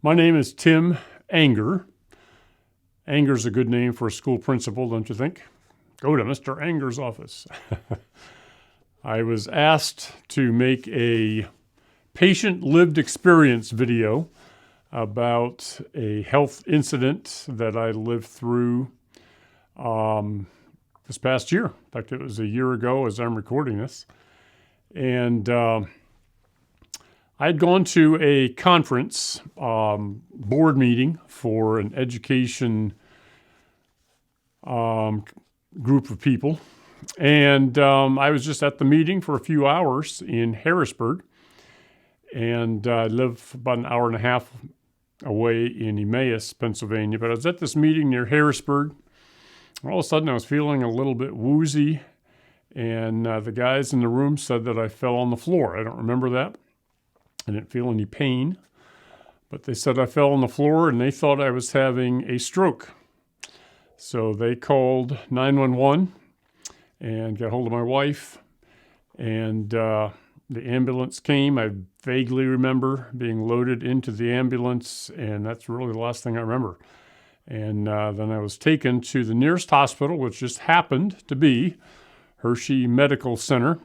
My name is Tim Anger. Anger's a good name for a school principal, don't you think? Go to Mr. Anger's office. I was asked to make a patient lived experience video about a health incident that I lived through this past year. In fact, it was a year ago as I'm recording this. And I'd gone to a conference, board meeting for an education group of people. And I was just at the meeting for a few hours in Harrisburg. And I live about an hour and a half away in Emmaus, Pennsylvania. But I was at this meeting near Harrisburg. All of a sudden, I was feeling a little bit woozy. And the guys in the room said that I fell on the floor. I don't remember that. I didn't feel any pain. But they said I fell on the floor and they thought I was having a stroke. So they called 911 and got hold of my wife. And the ambulance came. I vaguely remember being loaded into the ambulance, and that's really the last thing I remember. And then I was taken to the nearest hospital, which just happened to be Hershey Medical Center.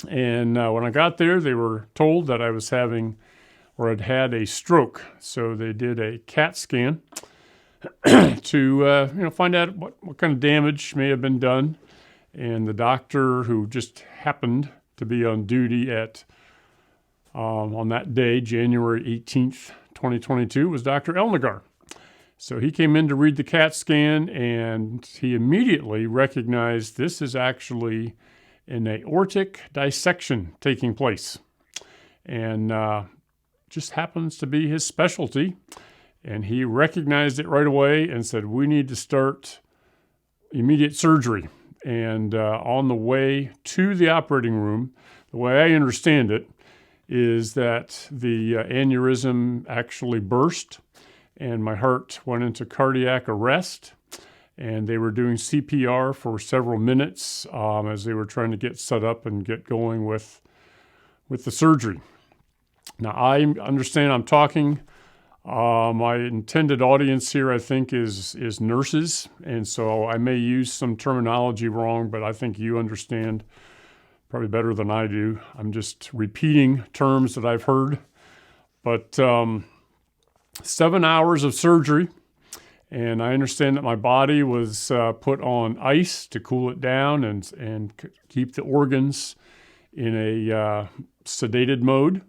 And when I got there, they were told that I was having or had had a stroke. So they did a CAT scan to find out what kind of damage may have been done. And the doctor who just happened to be on duty on that day, January 18th, 2022, was Dr. Elnagar. So he came in to read the CAT scan, and he immediately recognized this is actually an aortic dissection taking place. And just happens to be his specialty. And he recognized it right away and said, we need to start immediate surgery. And on the way to the operating room, the way I understand it is that the aneurysm actually burst and my heart went into cardiac arrest. And they were doing CPR for several minutes as they were trying to get set up and get going with the surgery. Now, I understand I'm talking. My intended audience here, I think, is nurses. And so I may use some terminology wrong, but I think you understand probably better than I do. I'm just repeating terms that I've heard. But 7 hours of surgery. And I understand that my body was put on ice to cool it down and keep the organs in a sedated mode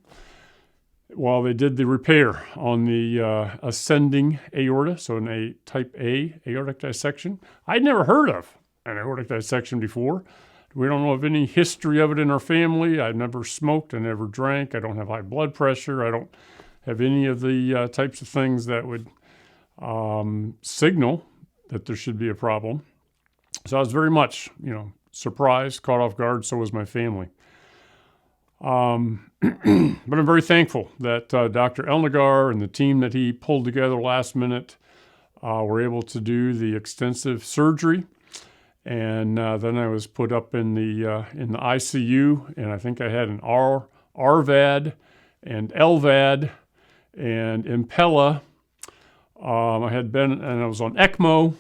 while they did the repair on the ascending aorta, so a type A aortic dissection. I'd never heard of an aortic dissection before. We don't know of any history of it in our family. I've never smoked. I never drank. I don't have high blood pressure. I don't have any of the types of things that would signal that there should be a problem. So I was very much, surprised, caught off guard. So was my family. But I'm very thankful that Dr. Elnagar and the team that he pulled together last minute were able to do the extensive surgery. And then I was put up in the ICU, and I think I had an RVAD and LVAD and Impella. I had been, and I was on ECMO.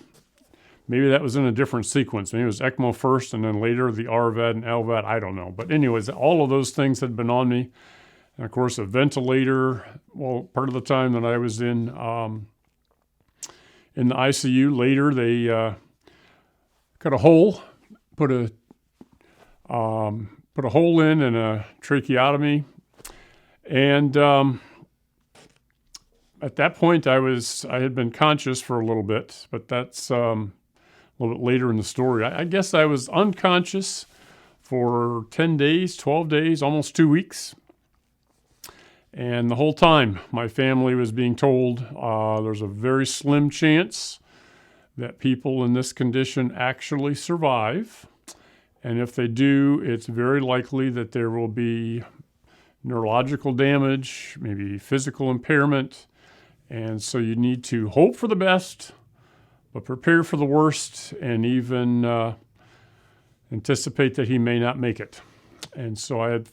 Maybe that was in a different sequence. Maybe it was ECMO first and then later the RVAD and LVAD. I don't know. But anyways, all of those things had been on me. And of course, a ventilator. Well, part of the time that I was in the ICU, later they cut a hole, put a hole in and a tracheotomy. And at that point, I had been conscious for a little bit, but that's a little bit later in the story. I guess I was unconscious for 10 days, 12 days, almost 2 weeks. And the whole time, my family was being told there's a very slim chance that people in this condition actually survive. And if they do, it's very likely that there will be neurological damage, maybe physical impairment. And so you need to hope for the best, but prepare for the worst, and even anticipate that he may not make it. And so I had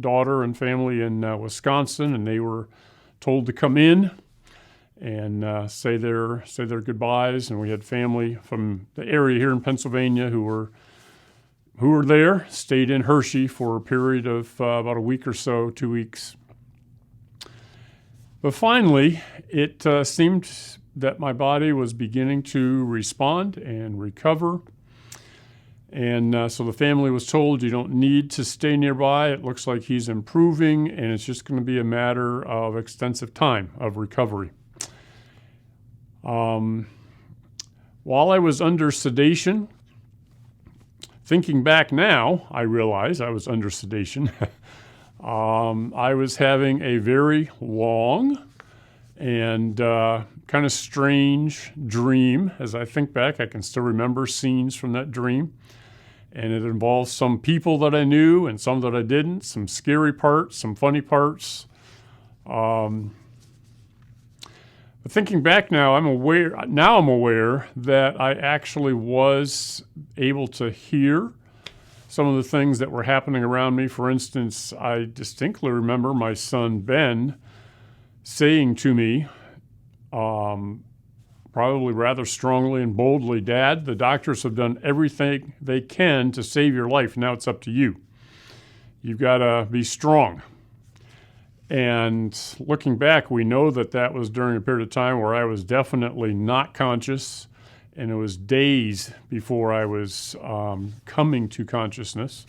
daughter and family in Wisconsin, and they were told to come in and say their goodbyes. And we had family from the area here in Pennsylvania who were there, stayed in Hershey for a period of about a week or so, 2 weeks. But finally, it seemed that my body was beginning to respond and recover. And so the family was told, you don't need to stay nearby. It looks like he's improving, and it's just going to be a matter of extensive time of recovery. While I was under sedation, thinking back now, I realize I was under sedation. I was having a very long and kind of strange dream. As I think back, I can still remember scenes from that dream. And it involves some people that I knew and some that I didn't, some scary parts, some funny parts. But thinking back now, I'm aware that I actually was able to hear some of the things that were happening around me. For instance, I distinctly remember my son Ben saying to me, probably rather strongly and boldly, "Dad, the doctors have done everything they can to save your life. Now it's up to you. You've got to be strong." And looking back, we know that that was during a period of time where I was definitely not conscious, and it was days before I was coming to consciousness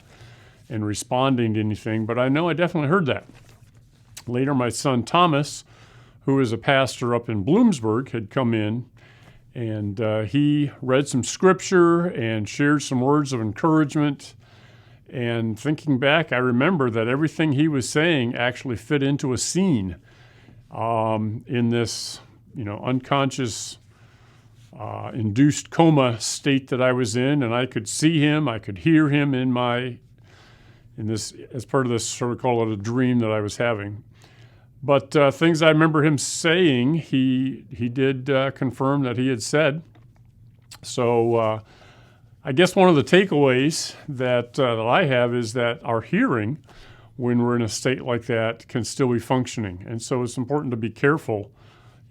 and responding to anything. But I know I definitely heard that. Later, my son Thomas, who is a pastor up in Bloomsburg, had come in, and he read some scripture and shared some words of encouragement. And thinking back, I remember that everything he was saying actually fit into a scene in this, unconscious, induced coma state that I was in. And I could see him, I could hear him in this, as part of this, sort of call it a dream that I was having. But things I remember him saying, he did confirm that he had said. So I guess one of the takeaways that I have is that our hearing, when we're in a state like that, can still be functioning. And so it's important to be careful,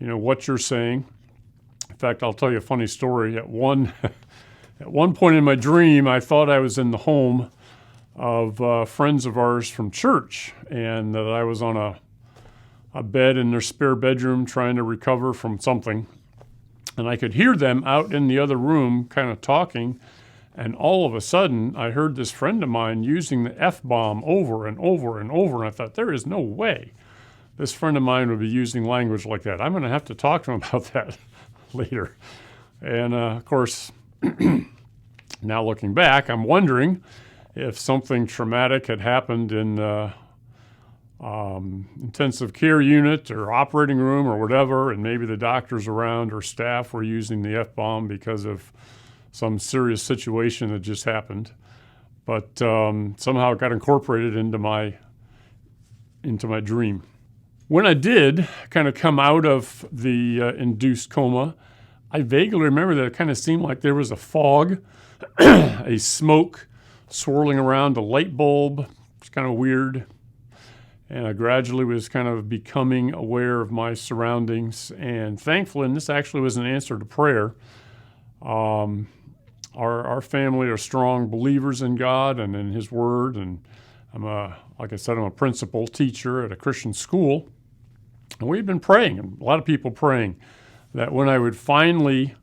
what you're saying. In fact, I'll tell you a funny story. At one point in my dream, I thought I was in the home of friends of ours from church, and that I was on a bed in their spare bedroom trying to recover from something. And I could hear them out in the other room kind of talking. And all of a sudden, I heard this friend of mine using the F-bomb over and over and over. And I thought, there is no way this friend of mine would be using language like that. I'm going to have to talk to him about that later. And of course, now looking back, I'm wondering if something traumatic had happened in the intensive care unit or operating room or whatever, and maybe the doctors around or staff were using the F-bomb because of some serious situation that just happened. But somehow it got incorporated into my dream. When I did kind of come out of the induced coma, I vaguely remember that it kind of seemed like there was a fog, a smoke swirling around a light bulb. It's kind of weird. And I gradually was kind of becoming aware of my surroundings. And thankfully, and this actually was an answer to prayer, our family are strong believers in God and in His Word. And like I said, I'm a principal teacher at a Christian school. And we've been praying, and a lot of people praying, that when I would finally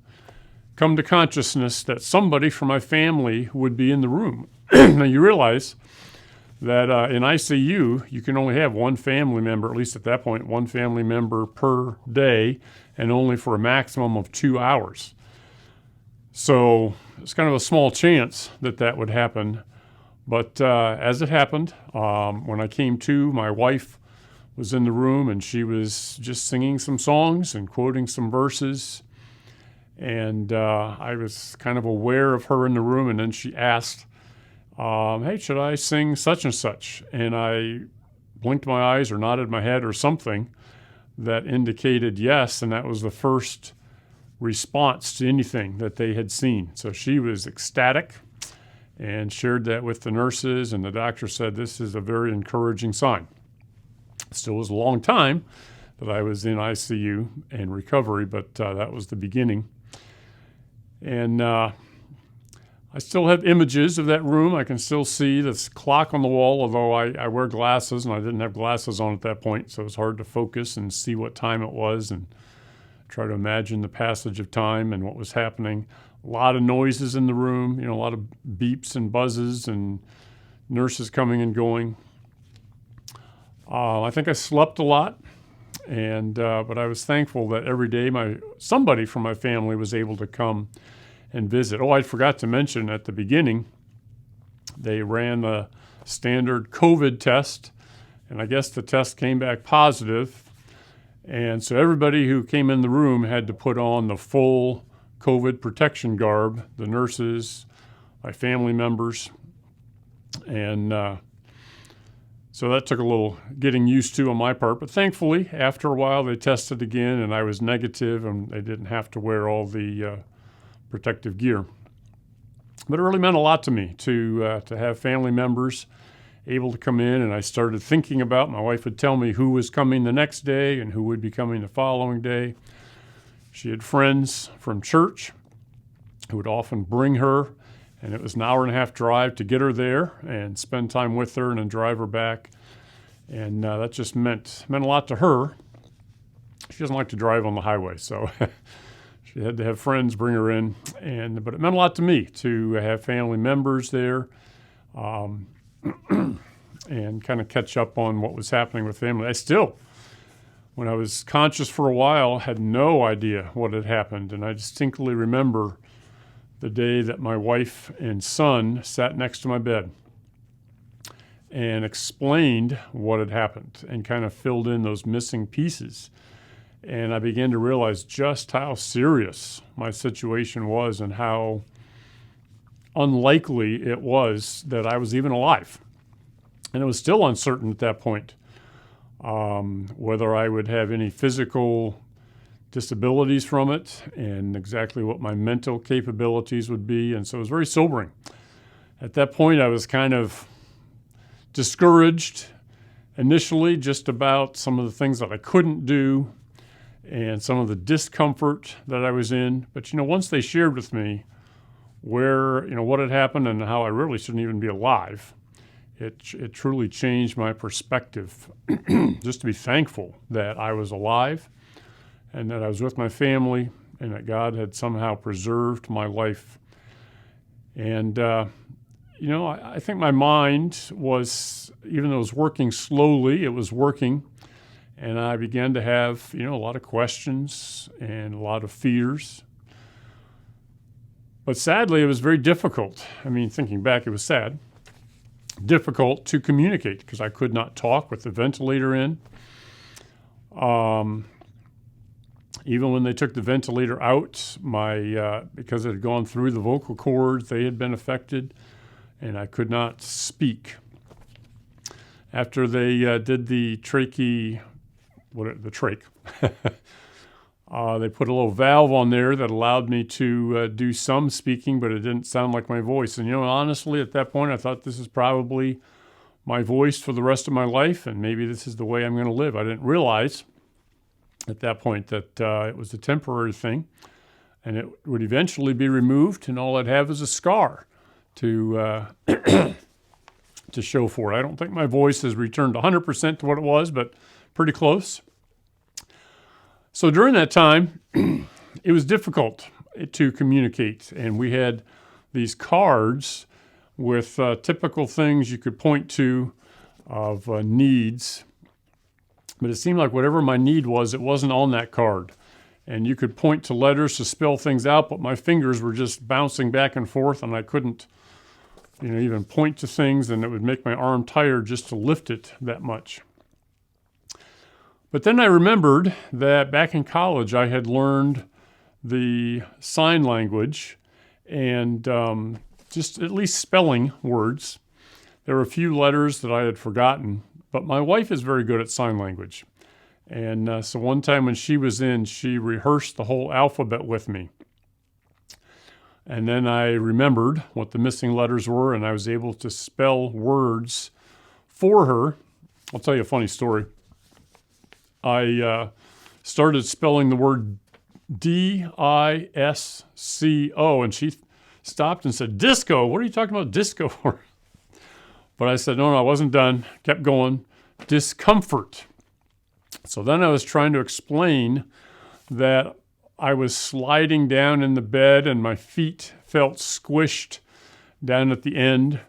come to consciousness, that somebody from my family would be in the room. Now you realize that in ICU, you can only have one family member, at least at that point, one family member per day, and only for a maximum of 2 hours. So it's kind of a small chance that would happen. But as it happened, when I came to, my wife was in the room, and she was just singing some songs and quoting some verses. And I was kind of aware of her in the room, and then she asked, "Hey, should I sing such and such?" And I blinked my eyes or nodded my head or something that indicated yes, and that was the first response to anything that they had seen. So she was ecstatic and shared that with the nurses, and the doctor said this is a very encouraging sign. It still was a long time that I was in ICU and recovery, but that was the beginning. And I still have images of that room. I can still see this clock on the wall, although I wear glasses, and I didn't have glasses on at that point, so it's hard to focus and see what time it was and try to imagine the passage of time and what was happening. A lot of noises in the room, a lot of beeps and buzzes and nurses coming and going. I think I slept a lot, but I was thankful that every day somebody from my family was able to come and visit. Oh, I forgot to mention at the beginning, they ran the standard COVID test, and I guess the test came back positive. And so everybody who came in the room had to put on the full COVID protection garb, the nurses, my family members. And so that took a little getting used to on my part. But thankfully, after a while, they tested again, and I was negative, and they didn't have to wear all the protective gear. But it really meant a lot to me to have family members able to come in, and I started thinking about, my wife would tell me who was coming the next day and who would be coming the following day. She had friends from church who would often bring her, and it was an hour and a half drive to get her there and spend time with her and then drive her back. And that just meant a lot to her. She doesn't like to drive on the highway, so she had to have friends bring her in. But it meant a lot to me to have family members there and kind of catch up on what was happening with family. I still, when I was conscious for a while, had no idea what had happened. And I distinctly remember the day that my wife and son sat next to my bed and explained what had happened and kind of filled in those missing pieces. And I began to realize just how serious my situation was and how unlikely it was that I was even alive. And it was still uncertain at that point whether I would have any physical disabilities from it and exactly what my mental capabilities would be. And so it was very sobering. At that point, I was kind of discouraged initially just about some of the things that I couldn't do and some of the discomfort that I was in. But, once they shared with me what had happened and how I really shouldn't even be alive, it truly changed my perspective just to be thankful that I was alive and that I was with my family and that God had somehow preserved my life. And, I think my mind was, even though it was working slowly, it was working. And I began to have, a lot of questions and a lot of fears. But sadly, it was very difficult. Thinking back, it was sad. Difficult to communicate because I could not talk with the ventilator in. Even when they took the ventilator out, because it had gone through the vocal cords, they had been affected, and I could not speak. After they did the trach, they put a little valve on there that allowed me to do some speaking, but it didn't sound like my voice. And, honestly, at that point, I thought this is probably my voice for the rest of my life, and maybe this is the way I'm going to live. I didn't realize at that point that it was a temporary thing, and it would eventually be removed, and all I'd have is a scar to show for it. I don't think my voice has returned 100% to what it was, but pretty close. So during that time, it was difficult to communicate, and we had these cards with typical things you could point to of needs, but it seemed like whatever my need was, it wasn't on that card. And you could point to letters to spell things out, but my fingers were just bouncing back and forth, and I couldn't even point to things, and it would make my arm tired just to lift it that much. But then I remembered that back in college, I had learned the sign language and just at least spelling words. There were a few letters that I had forgotten, but my wife is very good at sign language. And so one time when she was in, she rehearsed the whole alphabet with me. And then I remembered what the missing letters were, and I was able to spell words for her. I'll tell you a funny story. I started spelling the word D-I-S-C-O, and she stopped and said, disco, what are you talking about disco for? But I said, no, I wasn't done. Kept going. Discomfort. So then I was trying to explain that I was sliding down in the bed and my feet felt squished down at the end.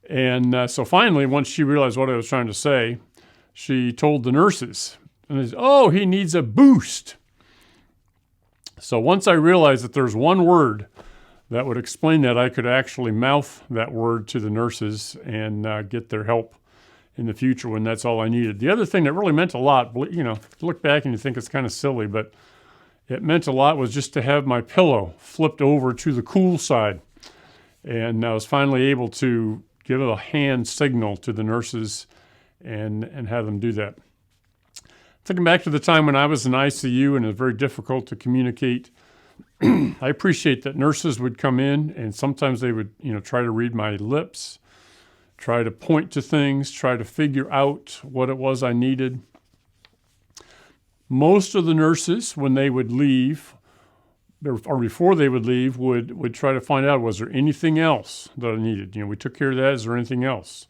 And so finally, once she realized what I was trying to say, she told the nurses. And they said, oh, he needs a boost. So once I realized that there's one word that would explain that, I could actually mouth that word to the nurses and get their help in the future when that's all I needed. The other thing that really meant a lot, look back and you think it's kind of silly, but it meant a lot, was just to have my pillow flipped over to the cool side. And I was finally able to give a hand signal to the nurses and have them do that. Thinking back to the time when I was in ICU and it was very difficult to communicate, I appreciate that nurses would come in and sometimes they would, try to read my lips, try to point to things, try to figure out what it was I needed. Most of the nurses, when they would leave, or before they would leave, would try to find out, was there anything else that I needed? We took care of that. Is there anything else?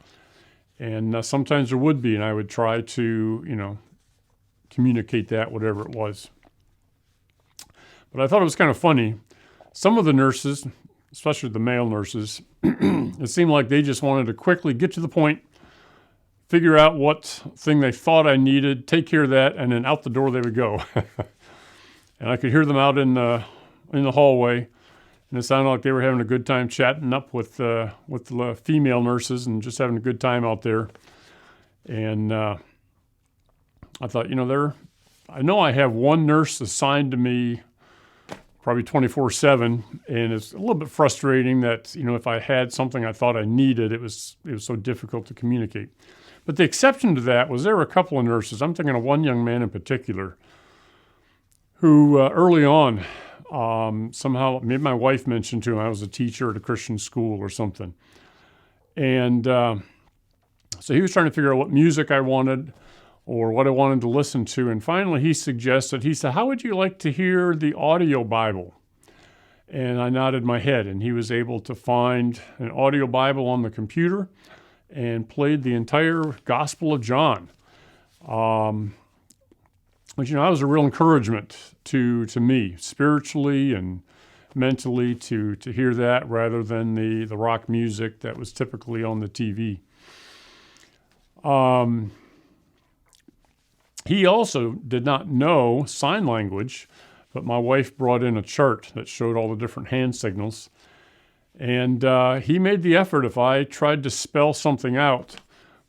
And sometimes there would be, and I would try to, communicate that, whatever it was. But I thought it was kind of funny. Some of the nurses, especially the male nurses, it seemed like they just wanted to quickly get to the point, figure out what thing they thought I needed, take care of that, and then out the door they would go. And I could hear them out in the hallway, and it sounded like they were having a good time chatting up with the female nurses and just having a good time out there. And I thought, I know I have one nurse assigned to me probably 24/7, and it's a little bit frustrating that, if I had something I thought I needed, it was so difficult to communicate. But the exception to that was there were a couple of nurses. I'm thinking of one young man in particular who early on, somehow, maybe my wife mentioned to him I was a teacher at a Christian school or something. And so he was trying to figure out what music I wanted or what I wanted to listen to. And finally he said, how would you like to hear the audio Bible? And I nodded my head, and he was able to find an audio Bible on the computer and played the entire Gospel of John. Which, that was a real encouragement to me, spiritually and mentally, to hear that rather than the rock music that was typically on the TV. He also did not know sign language, but my wife brought in a chart that showed all the different hand signals. And he made the effort. If I tried to spell something out,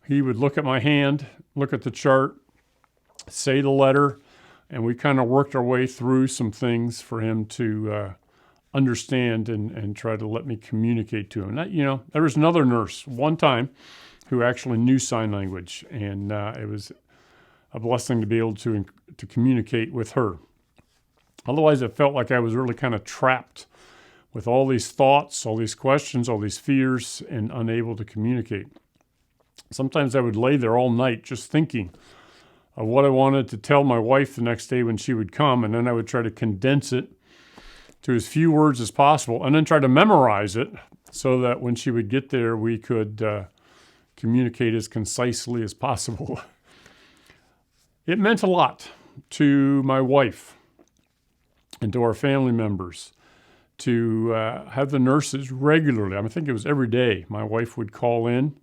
he would look at my hand, look at the chart, say the letter, and we kind of worked our way through some things for him to understand and try to let me communicate to him. There was another nurse one time who actually knew sign language, and it was a blessing to be able to communicate with her. Otherwise, it felt like I was really kind of trapped with all these thoughts, all these questions, all these fears, and unable to communicate. Sometimes I would lay there all night just thinking of what I wanted to tell my wife the next day when she would come, and then I would try to condense it to as few words as possible, and then try to memorize it so that when she would get there, we could communicate as concisely as possible. It meant a lot to my wife and to our family members to have the nurses regularly. I think it was every day my wife would call in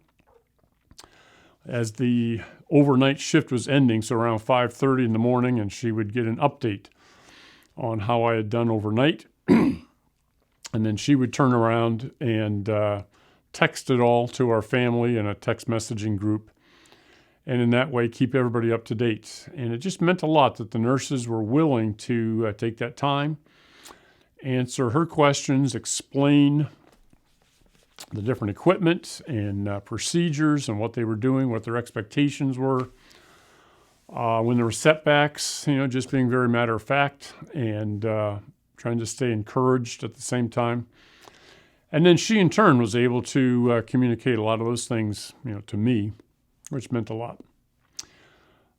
as the overnight shift was ending, so around 5:30 in the morning, and she would get an update on how I had done overnight. And then she would turn around and text it all to our family in a text messaging group, and in that way keep everybody up to date. And it just meant a lot that the nurses were willing to take that time, answer her questions, explain the different equipment and procedures and what they were doing, what their expectations were. When there were setbacks, just being very matter of fact and trying to stay encouraged at the same time. And then she in turn was able to communicate a lot of those things, to me, which meant a lot.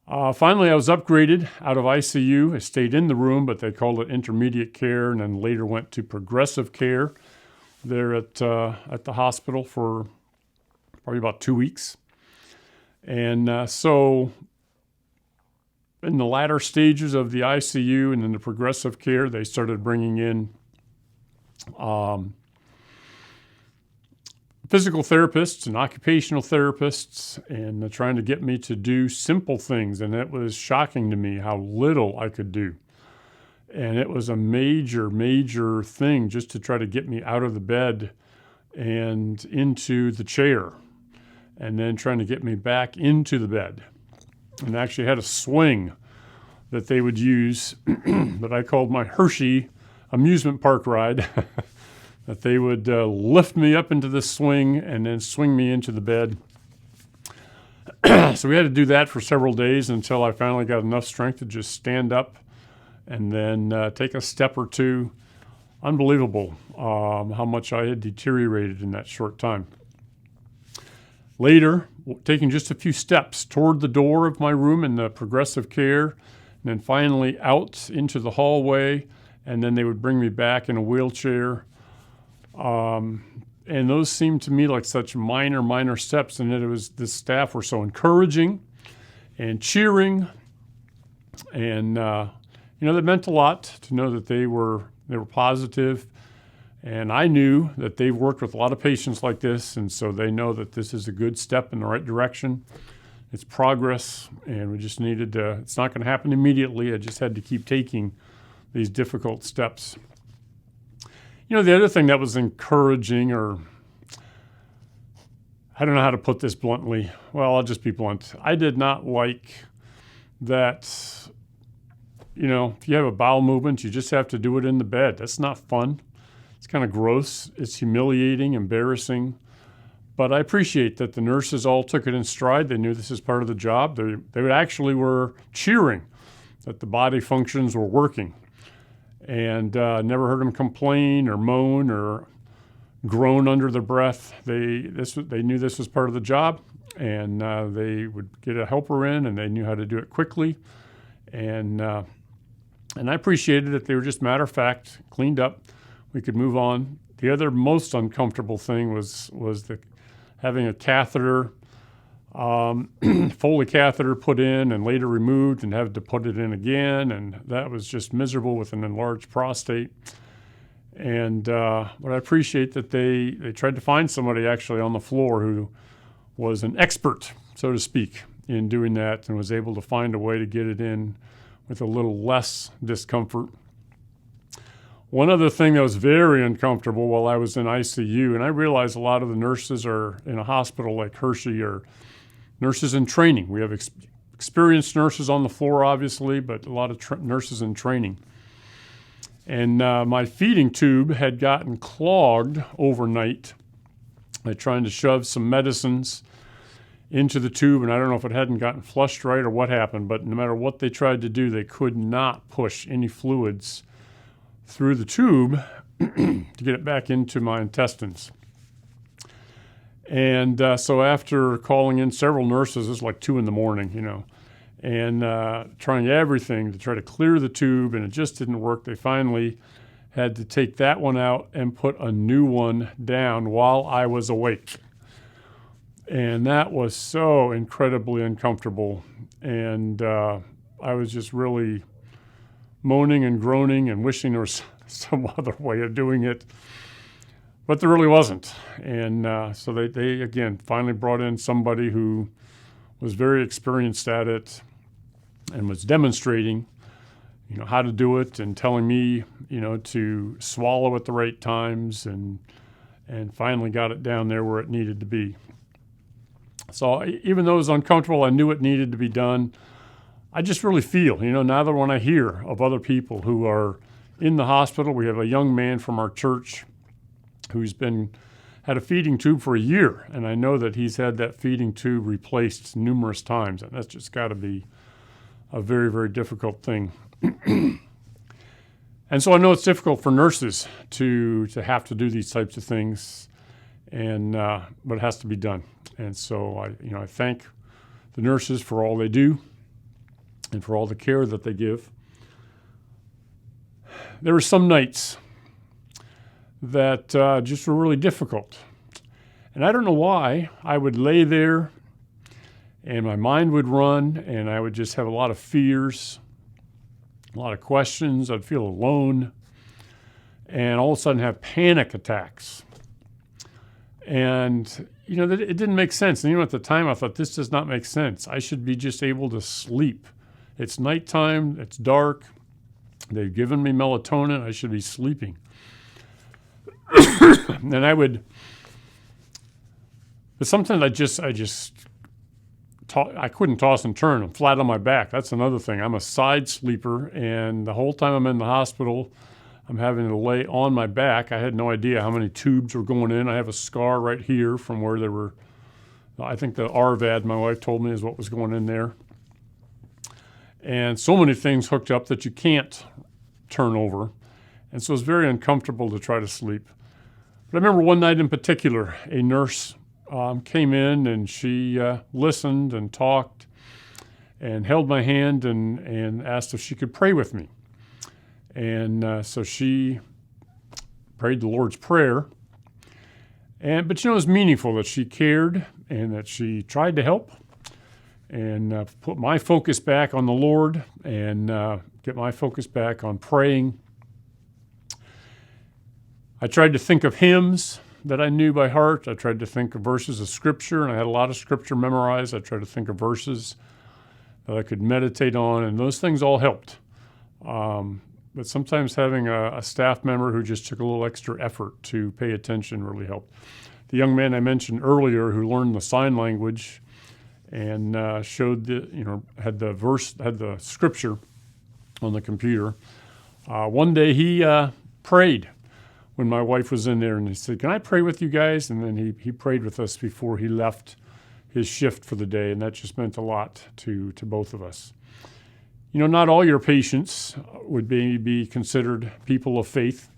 Finally, I was upgraded out of ICU. I stayed in the room, but they called it intermediate care, and then later went to progressive care there at the hospital for probably about 2 weeks. And so in the latter stages of the ICU and in the progressive care, they started bringing in physical therapists and occupational therapists, and trying to get me to do simple things. And it was shocking to me how little I could do. And it was a major, major thing just to try to get me out of the bed and into the chair, and then trying to get me back into the bed. And I actually had a swing that they would use that I called my Hershey amusement park ride. That they would lift me up into the swing and then swing me into the bed. So we had to do that for several days until I finally got enough strength to just stand up and then take a step or two. Unbelievable how much I had deteriorated in that short time. Later, taking just a few steps toward the door of my room in the progressive care, and then finally out into the hallway, and then they would bring me back in a wheelchair. And those seemed to me like such minor steps, and the staff were so encouraging and cheering, and that meant a lot to know that they were positive. And I knew that they've worked with a lot of patients like this, and so they know that this is a good step in the right direction. It's progress, and we just needed to. It's not going to happen immediately. I just had to keep taking these difficult steps. The other thing that was encouraging, or I don't know how to put this bluntly. Well, I'll just be blunt. I did not like that, if you have a bowel movement, you just have to do it in the bed. That's not fun. It's kind of gross. It's humiliating, embarrassing. But I appreciate that the nurses all took it in stride. They knew this is part of the job. They actually were cheering that the body functions were working. And never heard them complain or moan or groan under their breath. They knew this was part of the job, and they would get a helper in, and they knew how to do it quickly. And I appreciated it. They were just matter of fact, cleaned up. We could move on. The other most uncomfortable thing was having a catheter, Foley catheter put in and later removed, and had to put it in again, and that was just miserable with an enlarged prostate. And but I appreciate that they tried to find somebody actually on the floor who was an expert, so to speak, in doing that, and was able to find a way to get it in with a little less discomfort. One other thing that was very uncomfortable while I was in ICU, and I realize a lot of the nurses are in a hospital like Hershey are nurses in training. We have experienced nurses on the floor, obviously, but a lot of nurses in training. And my feeding tube had gotten clogged overnight by trying to shove some medicines into the tube, and I don't know if it hadn't gotten flushed right or what happened, but no matter what they tried to do, they could not push any fluids through the tube to get it back into my intestines. And so after calling in several nurses, it was like 2 a.m, and trying everything to try to clear the tube, and it just didn't work. They finally had to take that one out and put a new one down while I was awake. And that was so incredibly uncomfortable. And I was just really moaning and groaning and wishing there was some other way of doing it. But there really wasn't. And so they, again, finally brought in somebody who was very experienced at it and was demonstrating, how to do it, and telling me, to swallow at the right times, and finally got it down there where it needed to be. So even though it was uncomfortable, I knew it needed to be done. I just really feel, now that when I hear of other people who are in the hospital, we have a young man from our church who's had a feeding tube for a year, and I know that he's had that feeding tube replaced numerous times, and that's just got to be a very, very difficult thing. And so I know it's difficult for nurses to have to do these types of things, but it has to be done. And so I thank the nurses for all they do. and for all the care that they give. There were some nights that just were really difficult. And I don't know why. I would lay there and my mind would run and I would just have a lot of fears, a lot of questions. I'd feel alone and all of a sudden have panic attacks. And, it didn't make sense. And at the time I thought, this does not make sense. I should be just able to sleep. It's nighttime. It's dark. They've given me melatonin. I should be sleeping. And but sometimes I couldn't toss and turn. I'm flat on my back. That's another thing. I'm a side sleeper, and the whole time I'm in the hospital, I'm having to lay on my back. I had no idea how many tubes were going in. I have a scar right here from where they were. I think the RVAD, my wife told me, is what was going in there. And so many things hooked up that you can't turn over. And so it's very uncomfortable to try to sleep. But I remember one night in particular, a nurse came in and she listened and talked and held my hand and asked if she could pray with me. And so she prayed the Lord's Prayer. But it was meaningful that she cared and that she tried to help and put my focus back on the Lord and get my focus back on praying. I tried to think of hymns that I knew by heart. I tried to think of verses of Scripture, and I had a lot of Scripture memorized. I tried to think of verses that I could meditate on, and those things all helped. But sometimes having a staff member who just took a little extra effort to pay attention really helped. The young man I mentioned earlier who learned the sign language and showed had the Scripture on the computer. One day he prayed when my wife was in there, and he said, "Can I pray with you guys?" And then he prayed with us before he left his shift for the day, and that just meant a lot to both of us. Not all your patients would be considered people of faith,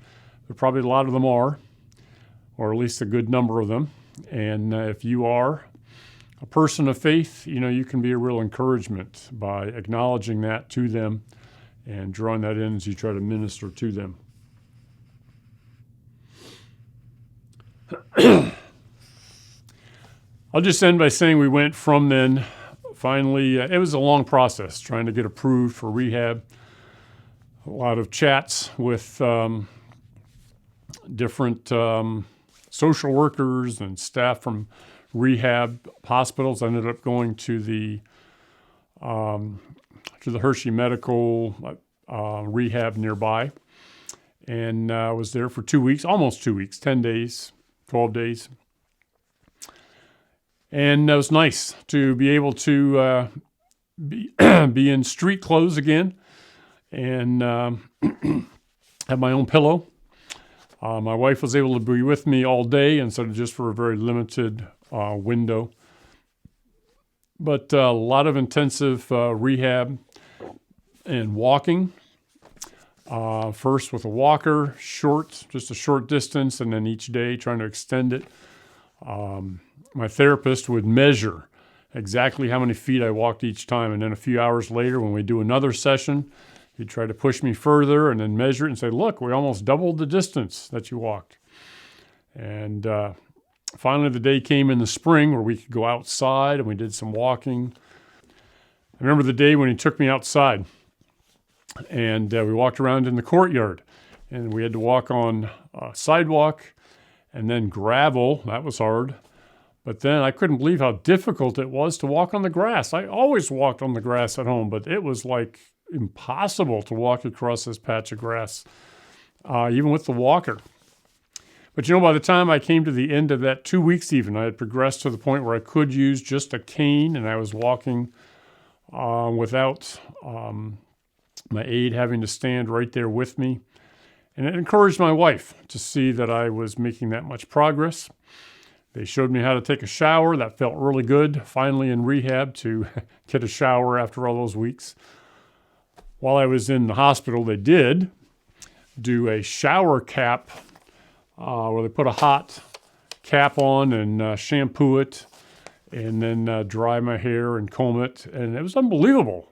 but probably a lot of them are, or at least a good number of them. And if you are a person of faith, you can be a real encouragement by acknowledging that to them and drawing that in as you try to minister to them. I'll just end by saying we went from then, finally, it was a long process trying to get approved for rehab. A lot of chats with different social workers and staff from rehab hospitals. I ended up going to the Hershey Medical rehab nearby, and I was there for 2 weeks, almost 2 weeks, 10 days, 12 days. And it was nice to be able to be in street clothes again and have my own pillow. My wife was able to be with me all day instead of just for a very limited window. But a lot of intensive rehab and walking. First with a walker, just a short distance, and then each day trying to extend it. My therapist would measure exactly how many feet I walked each time, and then a few hours later when we do another session, he'd try to push me further and then measure it and say, "Look, we almost doubled the distance that you walked." And finally the day came in the spring where we could go outside and we did some walking. I remember the day when he took me outside and we walked around in the courtyard, and we had to walk on a sidewalk and then gravel. That was hard. But then I couldn't believe how difficult it was to walk on the grass. I always walked on the grass at home, but it was like impossible to walk across this patch of grass, even with the walker. But by the time I came to the end of that 2 weeks even, I had progressed to the point where I could use just a cane, and I was walking without my aide having to stand right there with me. And it encouraged my wife to see that I was making that much progress. They showed me how to take a shower. That felt really good, finally in rehab, to get a shower after all those weeks. While I was in the hospital, they did do a shower cap where they put a hot cap on and shampoo it and then dry my hair and comb it. And it was unbelievable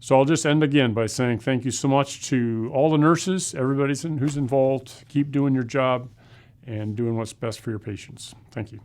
So I'll just end again by saying thank you so much to all the nurses, everybody who's involved. Keep doing your job and doing what's best for your patients. Thank you.